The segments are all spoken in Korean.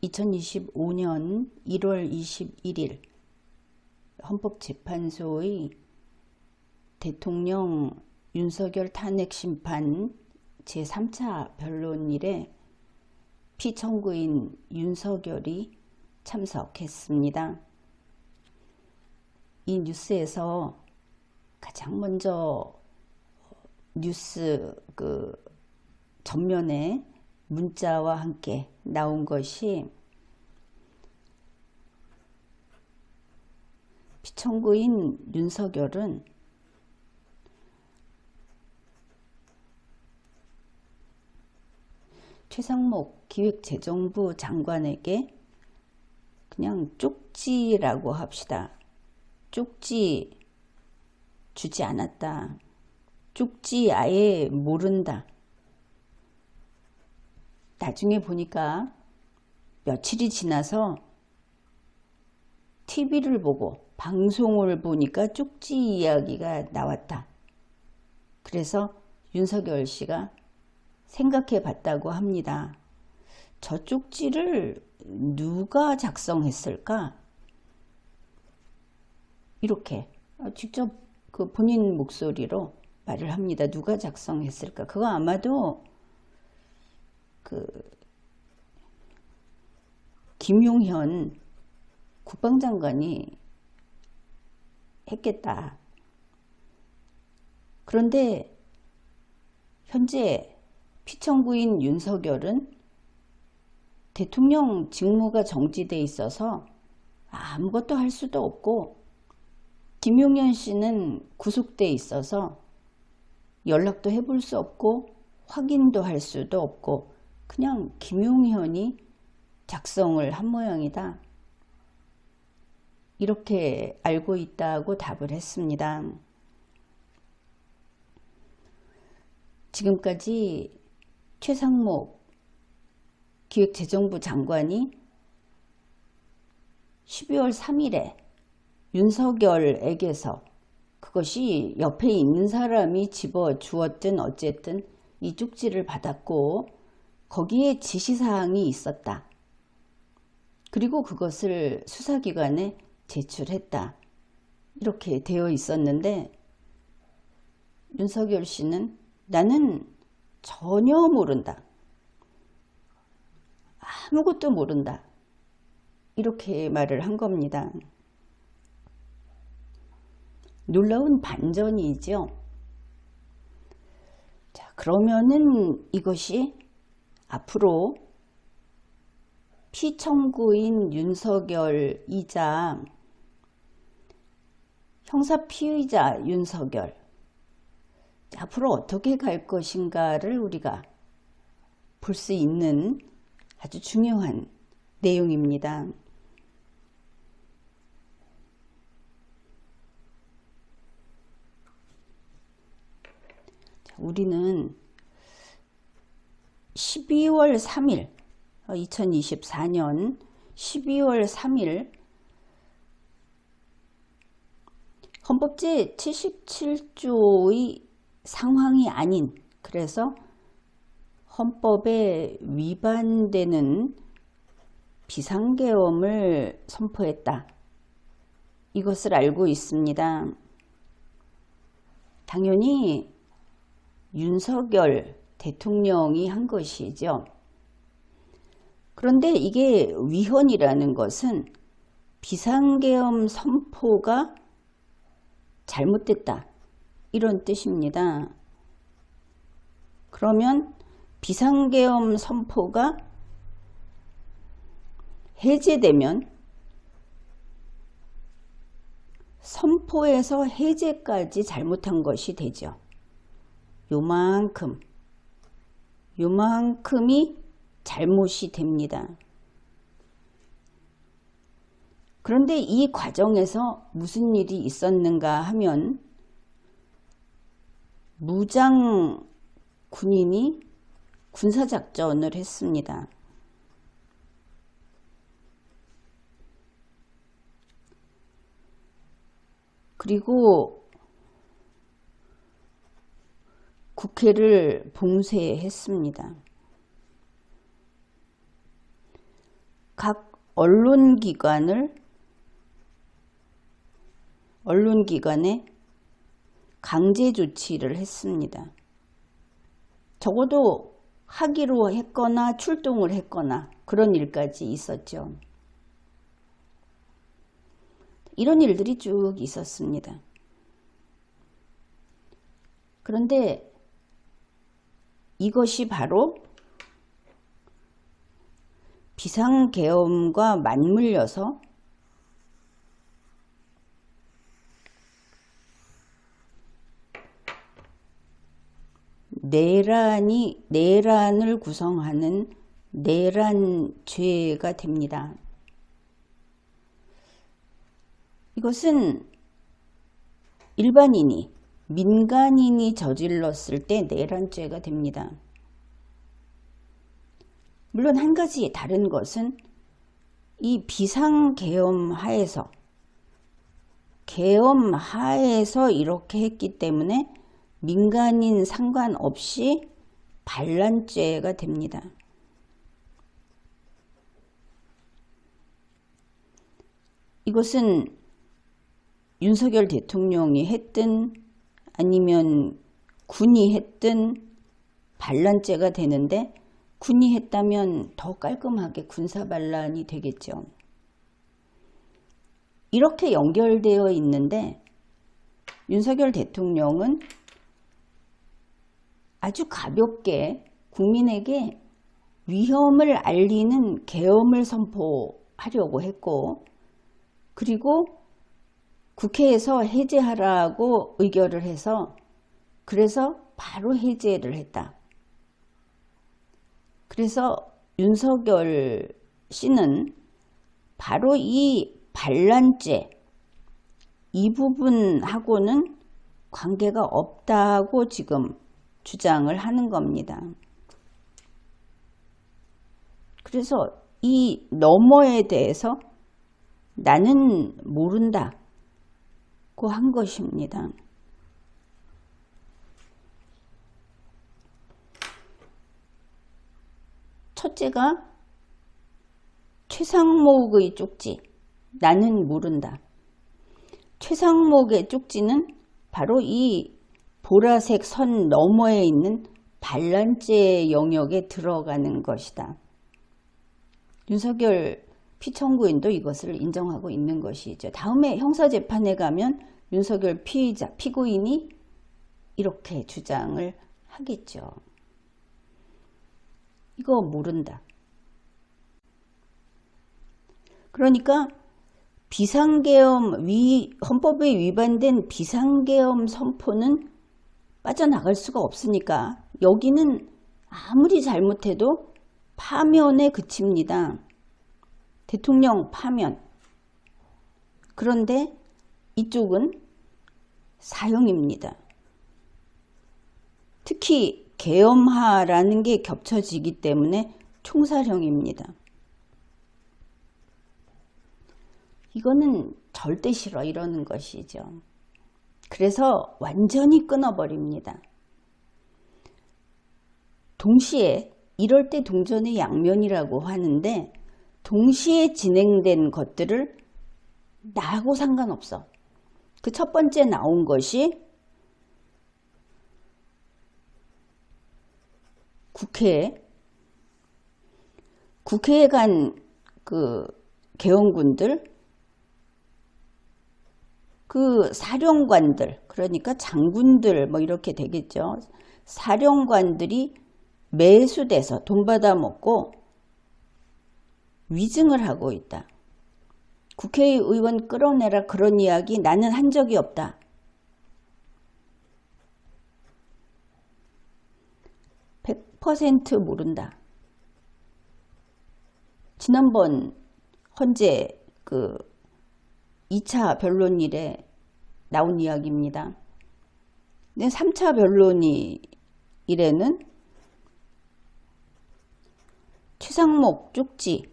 2025년 1월 21일 헌법재판소의 대통령 윤석열 탄핵심판 제3차 변론일에 피청구인 윤석열이 참석했습니다. 이 뉴스에서 가장 먼저 뉴스 전면에 문자와 함께 나온 것이 피청구인 윤석열은 최상목 기획재정부 장관에게 그냥 쪽지라고 합시다. 쪽지 주지 않았다. 쪽지 아예 모른다. 나중에 보니까 며칠이 지나서 TV를 보고 방송을 보니까 쪽지 이야기가 나왔다. 그래서 윤석열 씨가 생각해 봤다고 합니다. 저 쪽지를 누가 작성했을까? 이렇게 직접 본인 목소리로 말을 합니다. 누가 작성했을까? 그거 아마도 김용현 국방장관이 했겠다. 그런데 현재 피청구인 윤석열은 대통령 직무가 정지돼 있어서 아무것도 할 수도 없고 김용현 씨는 구속돼 있어서 연락도 해볼 수 없고 확인도 할 수도 없고 그냥 김용현이 작성을 한 모양이다. 이렇게 알고 있다고 답을 했습니다. 지금까지 최상목 기획재정부 장관이 12월 3일에 윤석열에게서 그것이 옆에 있는 사람이 집어주었든 어쨌든 이 쪽지를 받았고 거기에 지시사항이 있었다. 그리고 그것을 수사기관에 제출했다. 이렇게 되어 있었는데 윤석열 씨는 나는 전혀 모른다. 아무것도 모른다. 이렇게 말을 한 겁니다. 놀라운 반전이죠. 자, 그러면은 이것이 앞으로 피청구인 윤석열이자 형사피의자 윤석열 앞으로 어떻게 갈 것인가를 우리가 볼 수 있는 아주 중요한 내용입니다. 자, 우리는 12월 3일 2024년 12월 3일 헌법 제77조의 상황이 아닌 그래서 헌법에 위반되는 비상계엄을 선포했다. 이것을 알고 있습니다. 당연히 윤석열 대통령이 한 것이죠. 그런데 이게 위헌이라는 것은 비상계엄 선포가 잘못됐다. 이런 뜻입니다. 그러면 비상계엄 선포가 해제되면 선포에서 해제까지 잘못한 것이 되죠. 요만큼이 잘못이 됩니다. 그런데 이 과정에서 무슨 일이 있었는가 하면 무장 군인이 군사작전을 했습니다. 그리고 국회를 봉쇄했습니다. 각 언론기관에 강제 조치를 했습니다. 적어도 하기로 했거나 출동을 했거나 그런 일까지 있었죠. 이런 일들이 쭉 있었습니다. 그런데 이것이 바로 비상계엄과 맞물려서 내란을 구성하는 내란죄가 됩니다. 이것은 일반인이, 민간인이 저질렀을 때 내란죄가 됩니다. 물론 한 가지 다른 것은 이 비상계엄 하에서 이렇게 했기 때문에 민간인 상관없이 반란죄가 됩니다. 이것은 윤석열 대통령이 했든 아니면 군이 했든 반란죄가 되는데, 군이 했다면 더 깔끔하게 군사반란이 되겠죠. 이렇게 연결되어 있는데 윤석열 대통령은 아주 가볍게 국민에게 위험을 알리는 계엄을 선포하려고 했고, 그리고 국회에서 해제하라고 의결을 해서 그래서 바로 해제를 했다. 그래서 윤석열 씨는 바로 이 반란죄 이 부분하고는 관계가 없다고 지금 주장을 하는 겁니다. 그래서 이 너머에 대해서 나는 모른다고 한 것입니다. 첫째가 최상목의 쪽지, 나는 모른다. 최상목의 쪽지는 바로 이 보라색 선 너머에 있는 반란죄 영역에 들어가는 것이다. 윤석열 피청구인도 이것을 인정하고 있는 것이죠. 다음에 형사재판에 가면 윤석열 피고인이 이렇게 주장을 하겠죠. 이거 모른다. 그러니까 헌법에 위반된 비상계엄 선포는 빠져나갈 수가 없으니까 여기는 아무리 잘못해도 파면에 그칩니다. 대통령 파면. 그런데 이쪽은 사형입니다. 특히 계엄하라는 게 겹쳐지기 때문에 총살형입니다. 이거는 절대 싫어 이러는 것이죠. 그래서 완전히 끊어버립니다. 동시에 이럴 때 동전의 양면이라고 하는데, 동시에 진행된 것들을 나하고 상관없어. 그 첫 번째 나온 것이 국회에 간 그 계엄군들, 그 사령관들, 그러니까 장군들 뭐 이렇게 되겠죠. 사령관들이 매수돼서 돈 받아먹고 위증을 하고 있다. 국회의원 끌어내라 그런 이야기 나는 한 적이 없다. 100% 모른다. 지난번 헌재 그 2차 변론일에 나온 이야기입니다. 3차 변론일에는 최상목 쪽지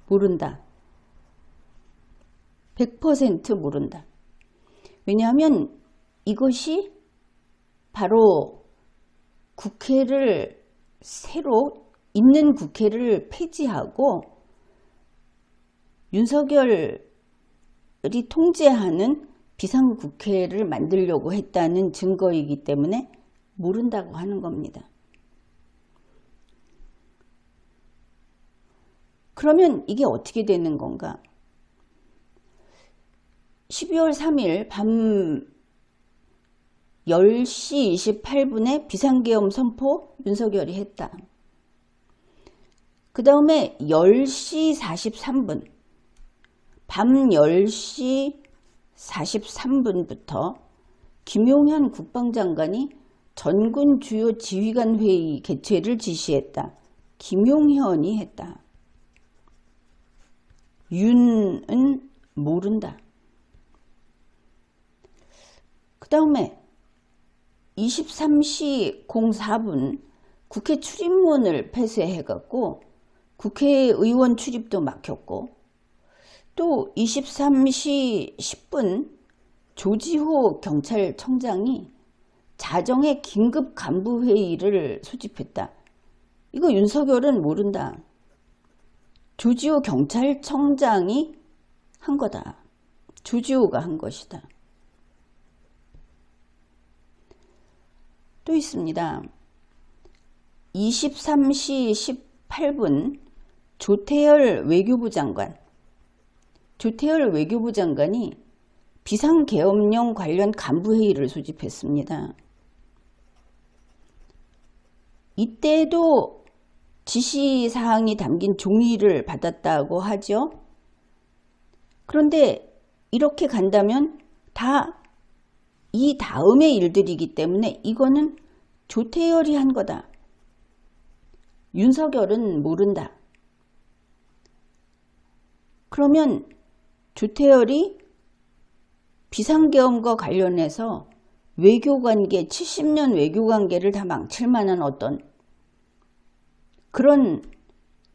모른다. 100% 모른다. 왜냐하면 이것이 바로 국회를 있는 국회를 폐지하고 윤석열이 통제하는 비상국회를 만들려고 했다는 증거이기 때문에 모른다고 하는 겁니다. 그러면 이게 어떻게 되는 건가? 12월 3일 밤 10시 28분에 비상계엄 선포 윤석열이 했다. 그 다음에 10시 43분, 밤 10시 43분부터 김용현 국방장관이 전군 주요 지휘관 회의 개최를 지시했다. 김용현이 했다. 윤은 모른다. 그 다음에 23시 04분 국회 출입문을 폐쇄해갖고 국회의원 출입도 막혔고, 또 23시 10분 조지호 경찰청장이 자정에 긴급 간부회의를 소집했다. 이거 윤석열은 모른다. 조지호 경찰청장이 한 거다. 조지호가 한 것이다. 또 있습니다. 23시 18분 조태열 외교부 장관이 비상계엄령 관련 간부회의를 소집했습니다. 이때도 지시사항이 담긴 종이를 받았다고 하죠. 그런데 이렇게 간다면 다 이 다음의 일들이기 때문에 이거는 조태열이 한 거다. 윤석열은 모른다. 그러면 조태열이 비상계엄과 관련해서 외교관계, 70년 외교관계를 다 망칠 만한 어떤 그런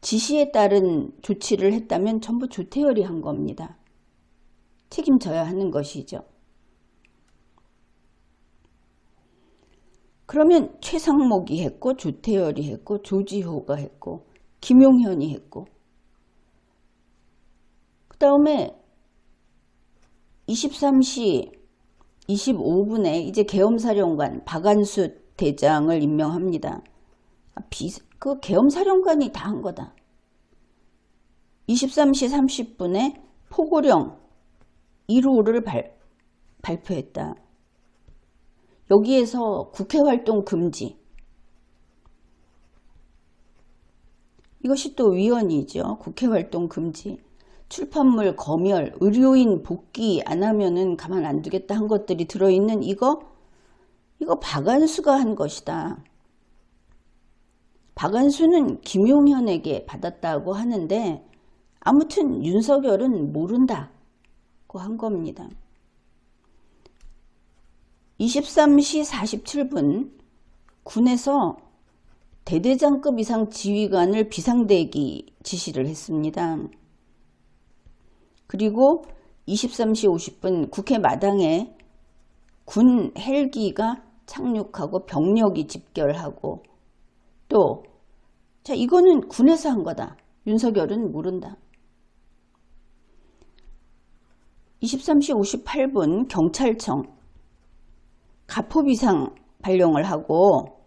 지시에 따른 조치를 했다면 전부 조태열이 한 겁니다. 책임져야 하는 것이죠. 그러면 최상목이 했고, 조태열이 했고, 조지호가 했고, 김용현이 했고, 그 다음에 23시 25분에 이제 계엄사령관 박안수 대장을 임명합니다. 그 계엄사령관이 다 한 거다. 23시 30분에 포고령 1호를 발표했다. 여기에서 국회활동 금지. 이것이 또 위헌이죠. 국회활동 금지. 출판물 검열, 의료인 복귀 안 하면은 가만 안 두겠다 한 것들이 들어있는 이거 박안수가 한 것이다. 박안수는 김용현에게 받았다고 하는데 아무튼 윤석열은 모른다고 한 겁니다. 23시 47분 군에서 대대장급 이상 지휘관을 비상대기 지시를 했습니다. 그리고 23시 50분 국회 마당에 군 헬기가 착륙하고 병력이 집결하고 또 자 이거는 군에서 한 거다. 윤석열은 모른다. 23시 58분 경찰청 가포비상 발령을 하고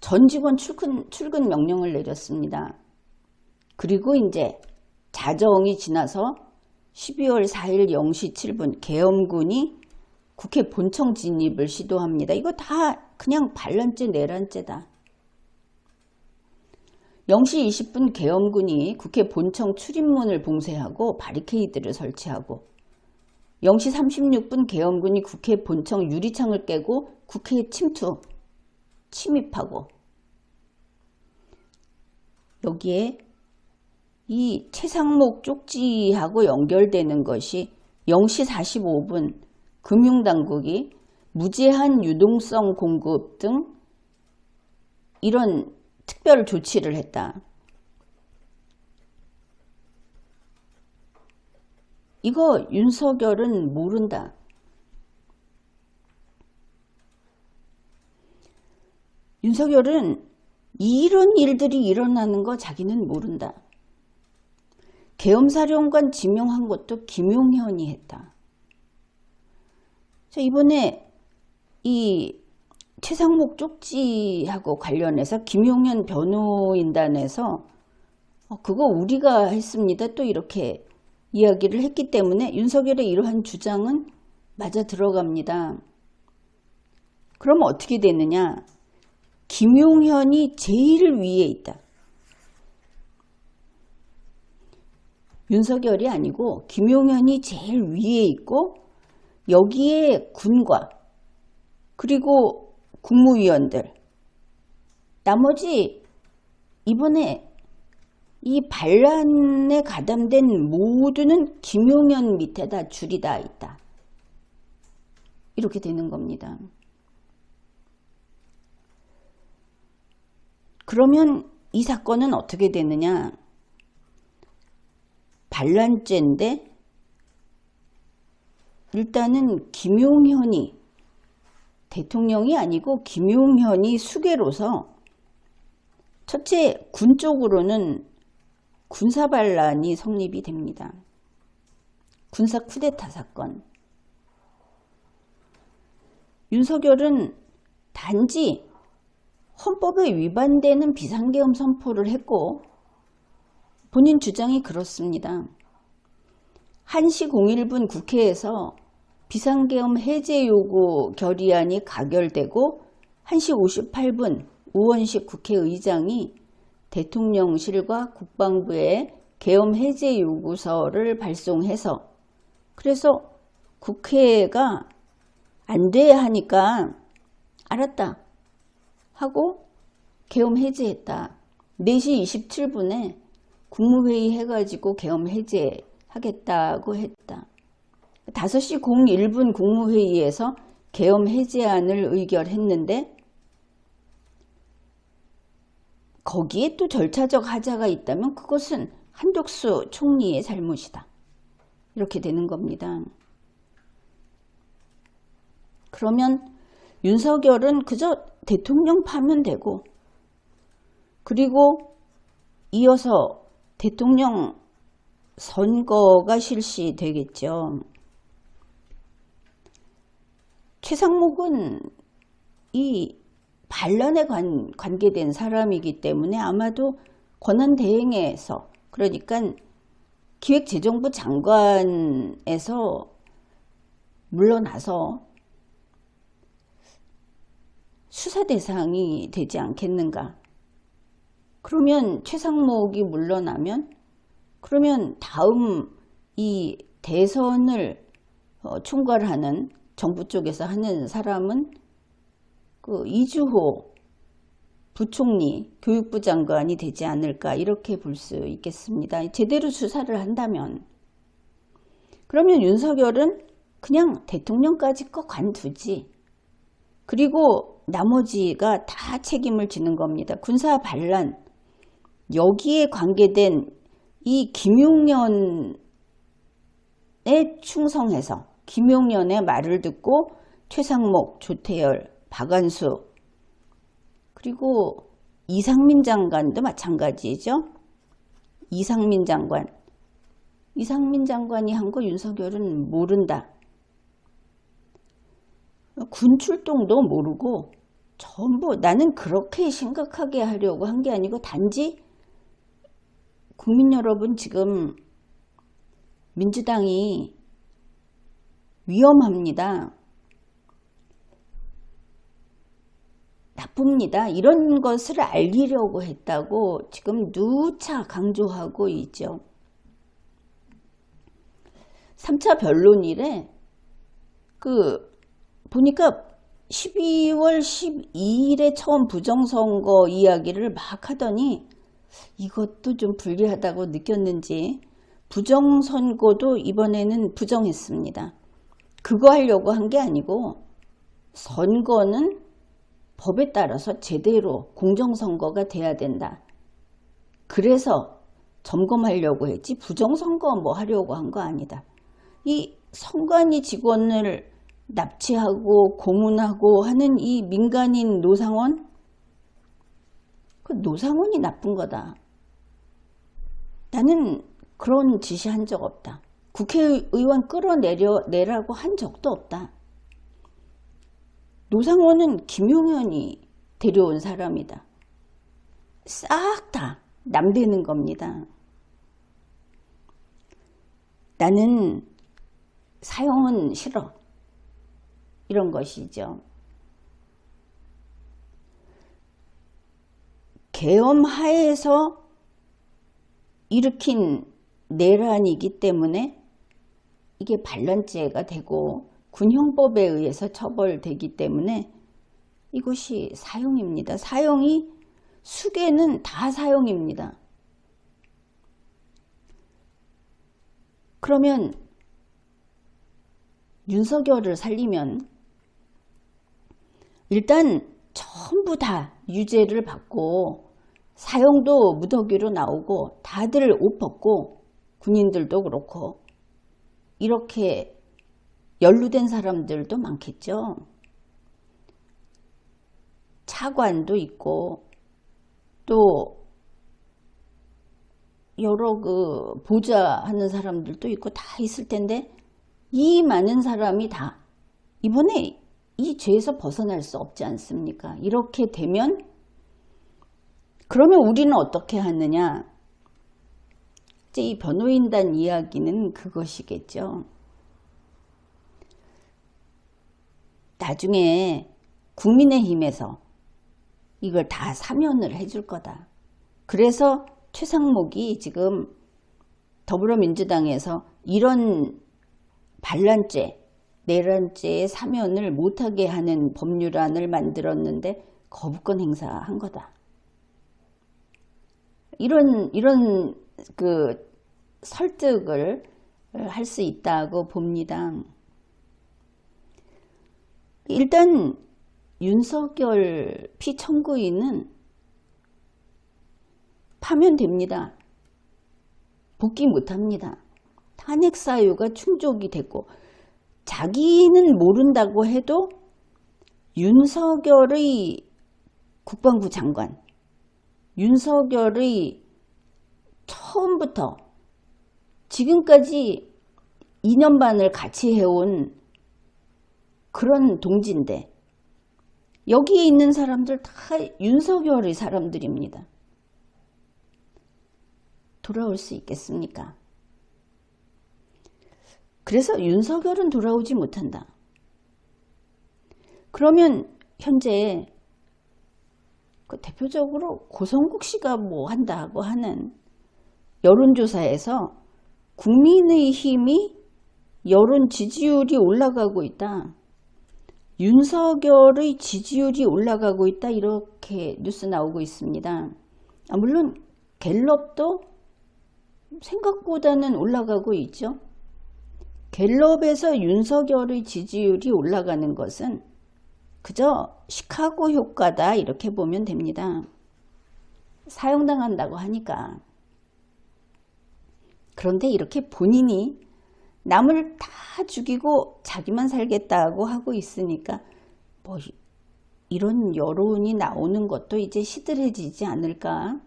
전 직원 출근 명령을 내렸습니다. 그리고 이제 자정이 지나서 12월 4일 0시 7분 계엄군이 국회 본청 진입을 시도합니다. 이거 다 그냥 반란죄 내란죄다. 0시 20분 계엄군이 국회 본청 출입문을 봉쇄하고 바리케이드를 설치하고 0시 36분 계엄군이 국회 본청 유리창을 깨고 국회에 침입하고 여기에 이 최상목 쪽지하고 연결되는 것이 0시 45분 금융당국이 무제한 유동성 공급 등 이런 특별 조치를 했다. 이거 윤석열은 모른다. 윤석열은 이런 일들이 일어나는 거 자기는 모른다. 계엄사령관 지명한 것도 김용현이 했다. 자, 이번에 이 최상목 쪽지하고 관련해서 김용현 변호인단에서 그거 우리가 했습니다. 또 이렇게 이야기를 했기 때문에 윤석열의 이러한 주장은 맞아 들어갑니다. 그럼 어떻게 되느냐? 김용현이 제일 위에 있다. 윤석열이 아니고 김용현이 제일 위에 있고 여기에 군과 그리고 국무위원들 나머지 이번에 이 반란에 가담된 모두는 김용현 밑에다 줄이 다 있다. 이렇게 되는 겁니다. 그러면 이 사건은 어떻게 되느냐? 반란죄인데 일단은 김용현이 대통령이 아니고 김용현이 수괴로서 첫째 군 쪽으로는 군사반란이 성립이 됩니다. 군사 쿠데타 사건. 윤석열은 단지 헌법에 위반되는 비상계엄 선포를 했고 본인 주장이 그렇습니다. 1시 01분 국회에서 비상계엄 해제 요구 결의안이 가결되고 1시 58분 우원식 국회의장이 대통령실과 국방부에 계엄 해제 요구서를 발송해서 그래서 국회가 안 돼 하니까 알았다 하고 계엄 해제했다. 4시 27분에 국무회의 해가지고 계엄 해제하겠다고 했다. 5시 01분 국무회의에서 계엄 해제안을 의결했는데 거기에 또 절차적 하자가 있다면 그것은 한덕수 총리의 잘못이다. 이렇게 되는 겁니다. 그러면 윤석열은 그저 대통령 파면 되고 그리고 이어서 대통령 선거가 실시되겠죠. 최상목은 이 반란에 관계된 사람이기 때문에 아마도 권한대행에서 그러니까 기획재정부 장관에서 물러나서 수사 대상이 되지 않겠는가. 그러면 최상목이 물러나면 그러면 다음 이 대선을 총괄하는 정부 쪽에서 하는 사람은 그 이주호 부총리 교육부 장관이 되지 않을까 이렇게 볼 수 있겠습니다. 제대로 수사를 한다면. 그러면 윤석열은 그냥 대통령까지 거 관두지. 그리고 나머지가 다 책임을 지는 겁니다. 군사 반란 여기에 관계된 이 김용현에 충성해서 김용현의 말을 듣고 최상목, 조태열, 박안수 그리고 이상민 장관도 마찬가지죠. 이상민 장관이 한 거 윤석열은 모른다. 군 출동도 모르고 전부 나는 그렇게 심각하게 하려고 한 게 아니고 단지 국민 여러분 지금 민주당이 위험합니다. 나쁩니다. 이런 것을 알리려고 했다고 지금 누차 강조하고 있죠. 3차 변론일에 보니까 12월 12일에 처음 부정선거 이야기를 막 하더니 이것도 좀 불리하다고 느꼈는지 부정선거도 이번에는 부정했습니다. 그거 하려고 한 게 아니고 선거는 법에 따라서 제대로 공정선거가 돼야 된다. 그래서 점검하려고 했지 부정선거 뭐 하려고 한 거 아니다. 이 선관위 직원을 납치하고 고문하고 하는 이 민간인 노상원, 그 노상원이 나쁜 거다. 나는 그런 지시한 적 없다. 국회의원 끌어내라고 한 적도 없다. 노상원은 김용현이 데려온 사람이다. 싹 다 남대는 겁니다. 나는 사형은 싫어. 이런 것이죠. 계엄 하에서 일으킨 내란이기 때문에 이게 반란죄가 되고 군형법에 의해서 처벌되기 때문에 이것이 사형입니다. 사형이 수개는 다 사형입니다. 그러면 윤석열을 살리면 일단 전부 다 유죄를 받고 사형도 무더기로 나오고 다들 옷 벗고 군인들도 그렇고 이렇게 연루된 사람들도 많겠죠. 차관도 있고 또 여러 보좌하는 사람들도 있고 다 있을 텐데 이 많은 사람이 다 이번에 이 죄에서 벗어날 수 없지 않습니까? 이렇게 되면 그러면 우리는 어떻게 하느냐? 이제 이 변호인단 이야기는 그것이겠죠. 나중에 국민의힘에서 이걸 다 사면을 해줄 거다. 그래서 최상목이 지금 더불어민주당에서 이런 반란죄, 내란죄의 사면을 못하게 하는 법률안을 만들었는데 거부권 행사한 거다. 이런 설득을 할 수 있다고 봅니다. 일단 윤석열 피청구인은 파면됩니다. 복귀 못합니다. 탄핵 사유가 충족이 됐고 자기는 모른다고 해도 윤석열의 국방부 장관, 윤석열의 처음부터 지금까지 2년 반을 같이 해온 그런 동지인데 여기에 있는 사람들 다 윤석열의 사람들입니다. 돌아올 수 있겠습니까? 그래서 윤석열은 돌아오지 못한다. 그러면 현재 대표적으로 고성국 씨가 뭐 한다고 하는 여론조사에서 국민의힘이 여론 지지율이 올라가고 있다. 윤석열의 지지율이 올라가고 있다. 이렇게 뉴스 나오고 있습니다. 물론 갤럽도 생각보다는 올라가고 있죠. 갤럽에서 윤석열의 지지율이 올라가는 것은 그저 시카고 효과다 이렇게 보면 됩니다. 사형당한다고 하니까. 그런데 이렇게 본인이 남을 다 죽이고 자기만 살겠다고 하고 있으니까 뭐 이런 여론이 나오는 것도 이제 시들해지지 않을까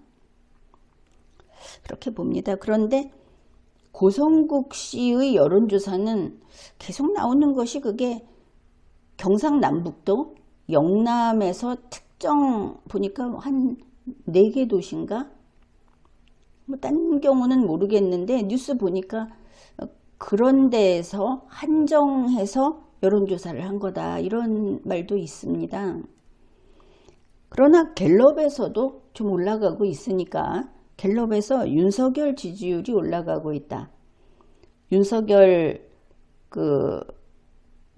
그렇게 봅니다. 그런데 고성국 씨의 여론조사는 계속 나오는 것이 그게 경상남북도 영남에서 특정 보니까 한 4개 도시인가? 뭐 다른 경우는 모르겠는데 뉴스 보니까 그런 데에서 한정해서 여론조사를 한 거다 이런 말도 있습니다. 그러나 갤럽에서도 좀 올라가고 있으니까 갤럽에서 윤석열 지지율이 올라가고 있다. 윤석열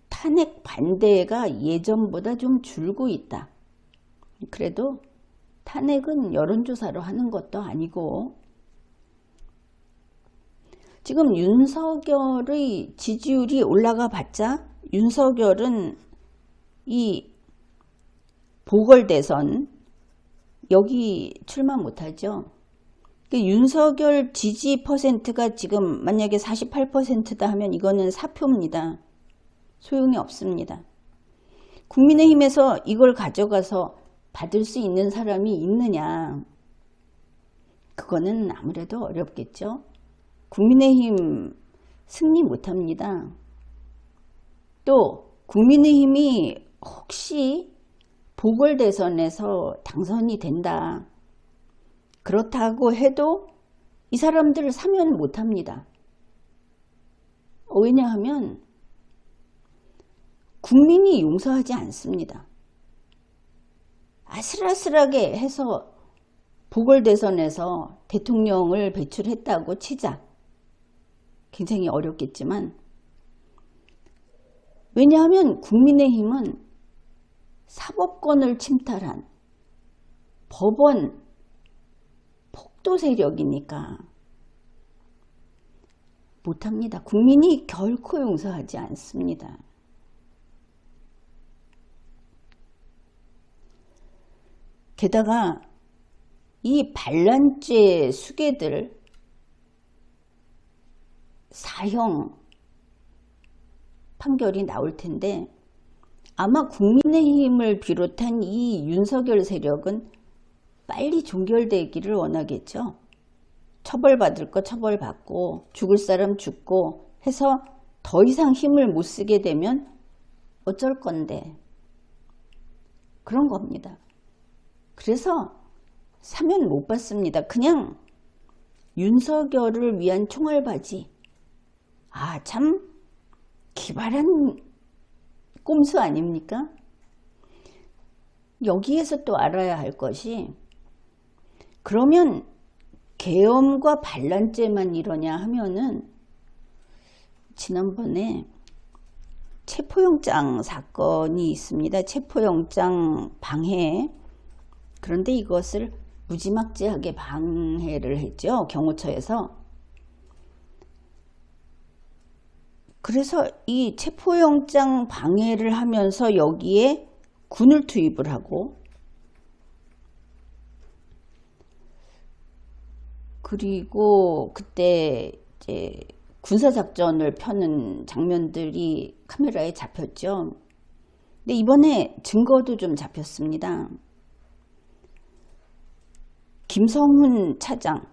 탄핵 반대가 예전보다 좀 줄고 있다. 그래도 탄핵은 여론조사로 하는 것도 아니고 지금 윤석열의 지지율이 올라가 봤자 윤석열은 이 보궐대선 여기 출마 못하죠. 윤석열 지지 퍼센트가 지금 만약에 48%다 하면 이거는 사표입니다. 소용이 없습니다. 국민의힘에서 이걸 가져가서 받을 수 있는 사람이 있느냐? 그거는 아무래도 어렵겠죠. 국민의힘 승리 못합니다. 또 국민의힘이 혹시 보궐대선에서 당선이 된다. 그렇다고 해도 이 사람들을 사면 못합니다. 왜냐하면 국민이 용서하지 않습니다. 아슬아슬하게 해서 보궐대선에서 대통령을 배출했다고 치자. 굉장히 어렵겠지만, 왜냐하면 국민의힘은 사법권을 침탈한 법원 폭도 세력이니까 못합니다. 국민이 결코 용서하지 않습니다. 게다가 이 반란죄 수괴들 사형 판결이 나올 텐데 아마 국민의힘을 비롯한 이 윤석열 세력은 빨리 종결되기를 원하겠죠. 처벌받을 거 처벌받고 죽을 사람 죽고 해서 더 이상 힘을 못 쓰게 되면 어쩔 건데 그런 겁니다. 그래서 사면 못 받습니다. 그냥 윤석열을 위한 총알바지. 아, 참 기발한 꼼수 아닙니까? 여기에서 또 알아야 할 것이, 그러면 계엄과 반란죄만 이러냐 하면은 지난번에 체포영장 사건이 있습니다. 체포영장 방해. 그런데 이것을 무지막지하게 방해를 했죠. 경호처에서. 그래서 이 체포영장 방해를 하면서 여기에 군을 투입을 하고, 그리고 그때 이제 군사작전을 펴는 장면들이 카메라에 잡혔죠. 근데 이번에 증거도 좀 잡혔습니다. 김성훈 차장,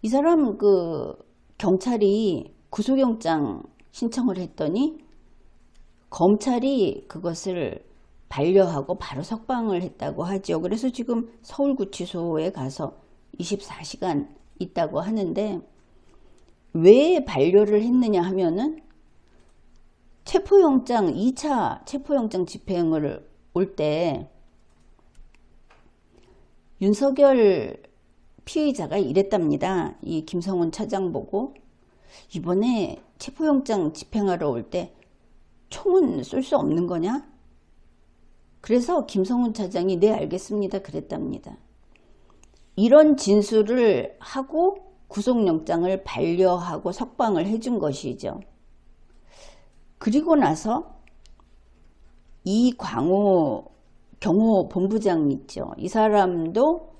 이 사람 경찰이 구속영장 신청을 했더니 검찰이 그것을 반려하고 바로 석방을 했다고 하죠. 그래서 지금 서울구치소에 가서 24시간 있다고 하는데, 왜 반려를 했느냐 하면은 체포영장 2차 체포영장 집행을 올 때 윤석열 피의자가 이랬답니다. 이 김성훈 차장 보고, 이번에 체포영장 집행하러 올 때 총은 쏠 수 없는 거냐? 그래서 김성훈 차장이 네 알겠습니다 그랬답니다. 이런 진술을 하고 구속영장을 반려하고 석방을 해준 것이죠. 그리고 나서 이광호 경호본부장 있죠. 이 사람도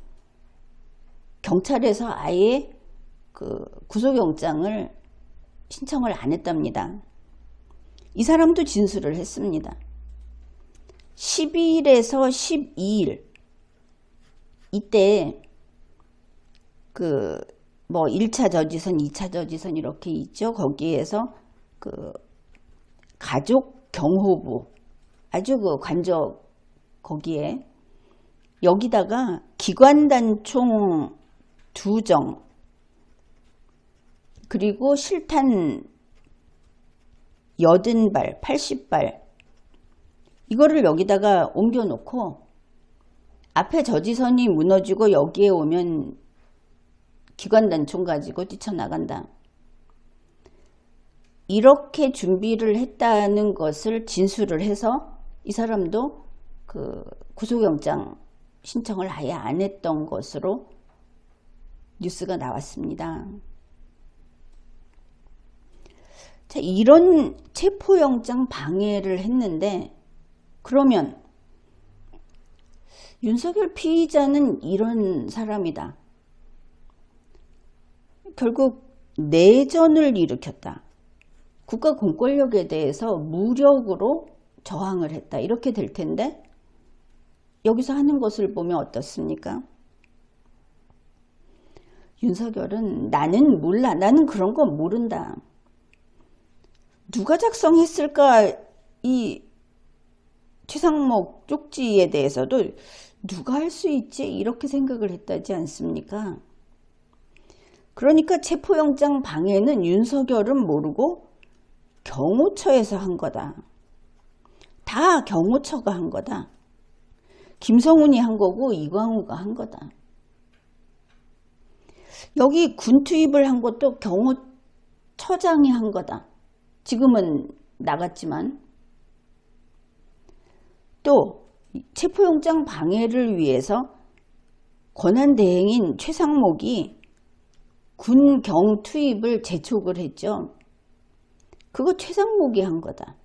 경찰에서 아예 구속영장을 신청을 안 했답니다. 이 사람도 진술을 했습니다. 10일에서 12일 이때 1차 저지선, 2차 저지선 이렇게 있죠. 거기에서 가족 경호부, 아주 관저 거기에, 여기다가 기관단총 2정, 그리고 실탄 80발, 80발, 이거를 여기다가 옮겨 놓고 앞에 저지선이 무너지고 여기에 오면 기관단총 가지고 뛰쳐나간다. 이렇게 준비를 했다는 것을 진술을 해서 이 사람도 구속영장 신청을 아예 안 했던 것으로 뉴스가 나왔습니다. 자, 이런 체포영장 방해를 했는데, 그러면 윤석열 피의자는 이런 사람이다. 결국 내전을 일으켰다. 국가 공권력에 대해서 무력으로 저항을 했다. 이렇게 될 텐데, 여기서 하는 것을 보면 어떻습니까? 윤석열은 나는 몰라. 나는 그런 거 모른다. 누가 작성했을까? 이 최상목 쪽지에 대해서도 누가 할 수 있지? 이렇게 생각을 했다지 않습니까? 그러니까 체포영장 방해는 윤석열은 모르고 경호처에서 한 거다. 다 경호처가 한 거다. 김성훈이 한 거고 이광우가 한 거다. 여기 군 투입을 한 것도 경호처장이 한 거다. 지금은 나갔지만. 또 체포영장 방해를 위해서 권한대행인 최상목이 군경 투입을 재촉을 했죠. 그거 최상목이 한 거다.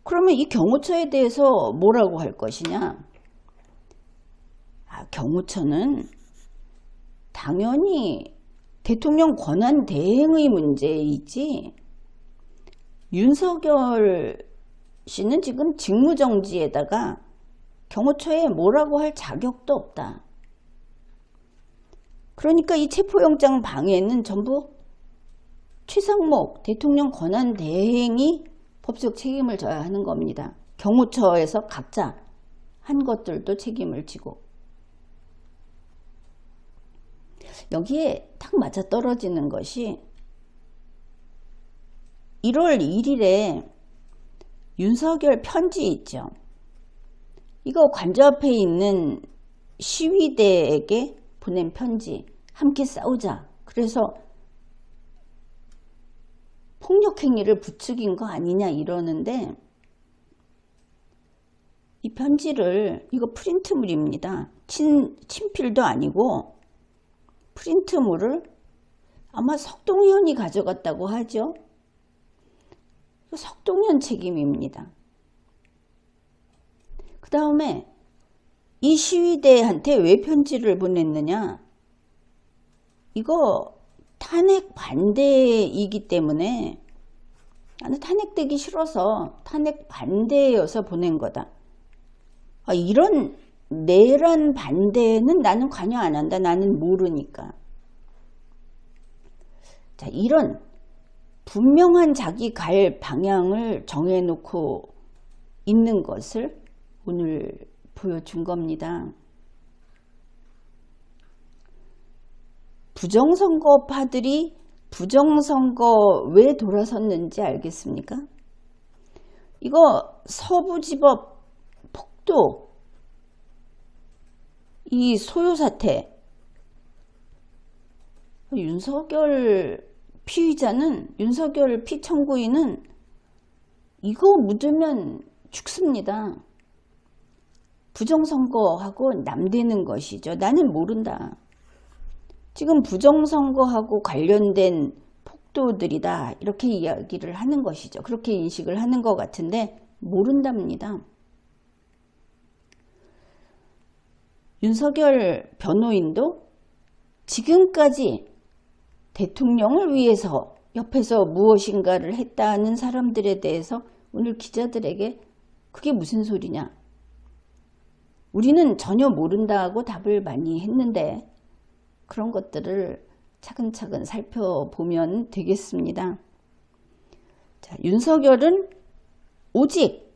그러면 이 경호처에 대해서 뭐라고 할 것이냐? 경호처는 당연히 대통령 권한대행의 문제이지 윤석열 씨는 지금 직무정지에다가 경호처에 뭐라고 할 자격도 없다. 그러니까 이 체포영장 방해는 전부 최상목 대통령 권한대행이 법적 책임을 져야 하는 겁니다. 경호처에서 각자 한 것들도 책임을 지고. 여기에 딱 맞아떨어지는 것이 1월 1일에 윤석열 편지 있죠. 이거 관저 앞에 있는 시위대에게 보낸 편지. 함께 싸우자. 그래서 폭력행위를 부추긴 거 아니냐 이러는데 이 편지를 이거 프린트물입니다. 친필도 아니고 프린트물을 아마 석동현이 가져갔다고 하죠. 석동현 책임입니다. 그 다음에 이 시위대한테 왜 편지를 보냈느냐? 이거 탄핵 반대이기 때문에 나는 탄핵되기 싫어서 탄핵 반대여서 보낸 거다. 이런 내란 반대는 나는 관여 안 한다. 나는 모르니까. 자, 이런 분명한 자기 갈 방향을 정해놓고 있는 것을 오늘 보여준 겁니다. 부정선거파들이 부정선거 왜 돌아섰는지 알겠습니까? 이거 서부지법 폭도 이 소요사태 윤석열 피의자는 윤석열 피청구인은 이거 묻으면 죽습니다. 부정선거하고 남대는 것이죠. 나는 모른다. 지금 부정선거하고 관련된 폭도들이다. 이렇게 이야기를 하는 것이죠. 그렇게 인식을 하는 것 같은데 모른답니다. 윤석열 변호인도 지금까지 대통령을 위해서 옆에서 무엇인가를 했다는 사람들에 대해서 오늘 기자들에게 그게 무슨 소리냐? 우리는 전혀 모른다고 답을 많이 했는데 그런 것들을 차근차근 살펴보면 되겠습니다. 자, 윤석열은 오직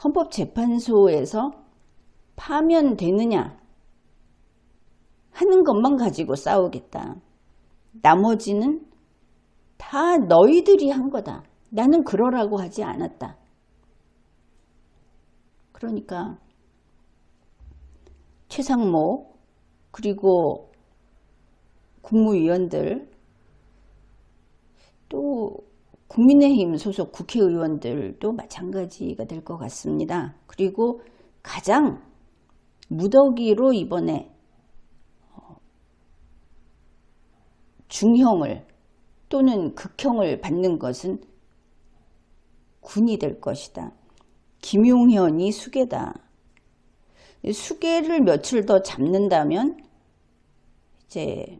헌법재판소에서 파면되느냐 하는 것만 가지고 싸우겠다. 나머지는 다 너희들이 한 거다. 나는 그러라고 하지 않았다. 그러니까 최상목 그리고 국무위원들 또 국민의힘 소속 국회의원들도 마찬가지가 될 것 같습니다. 그리고 가장 무더기로 이번에 중형을 또는 극형을 받는 것은 군이 될 것이다. 김용현이 수괴다. 수괴를 며칠 더 잡는다면 이제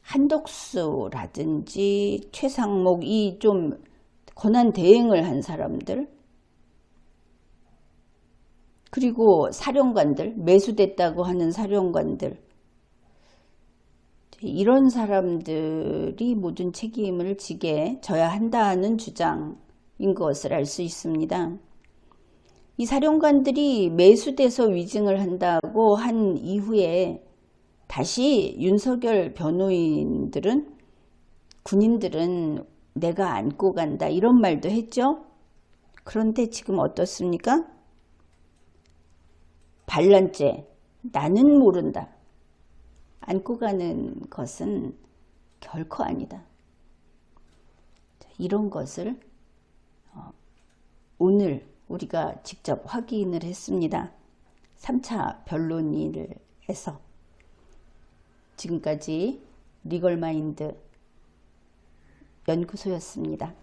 한덕수라든지 최상목 이 좀 권한 대행을 한 사람들 그리고 사령관들 매수됐다고 하는 사령관들 이런 사람들이 모든 책임을 져야 한다는 주장인 것을 알 수 있습니다. 이 사령관들이 매수돼서 위증을 한다고 한 이후에 다시 윤석열 군인들은 내가 안고 간다 이런 말도 했죠. 그런데 지금 어떻습니까? 반란죄, 나는 모른다. 안고 가는 것은 결코 아니다. 이런 것을 오늘 우리가 직접 확인을 했습니다. 3차 변론을 해서. 지금까지 리걸마인드 연구소였습니다.